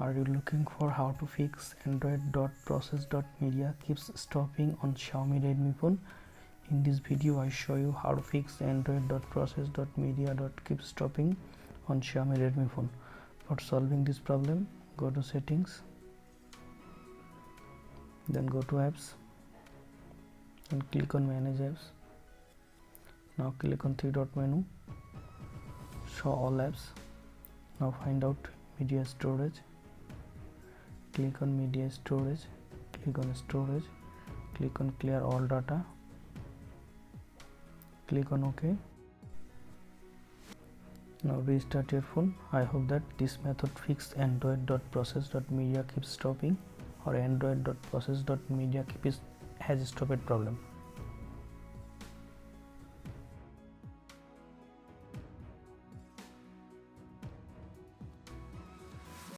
Are you looking for how to fix android.process.media keeps stopping on Xiaomi Redmi phone? In this video I show you how to fix android.process.media keeps stopping on Xiaomi Redmi phone. For solving this problem, go to settings, then go to apps and click on manage apps. Now click on three dot menu, show all apps. Now find out media storage, click on media storage, click on storage, click on clear all data, click on OK. Now restart your phone. I hope that this method fixed android.process.media keeps stopping or android.process.media has stopped problem.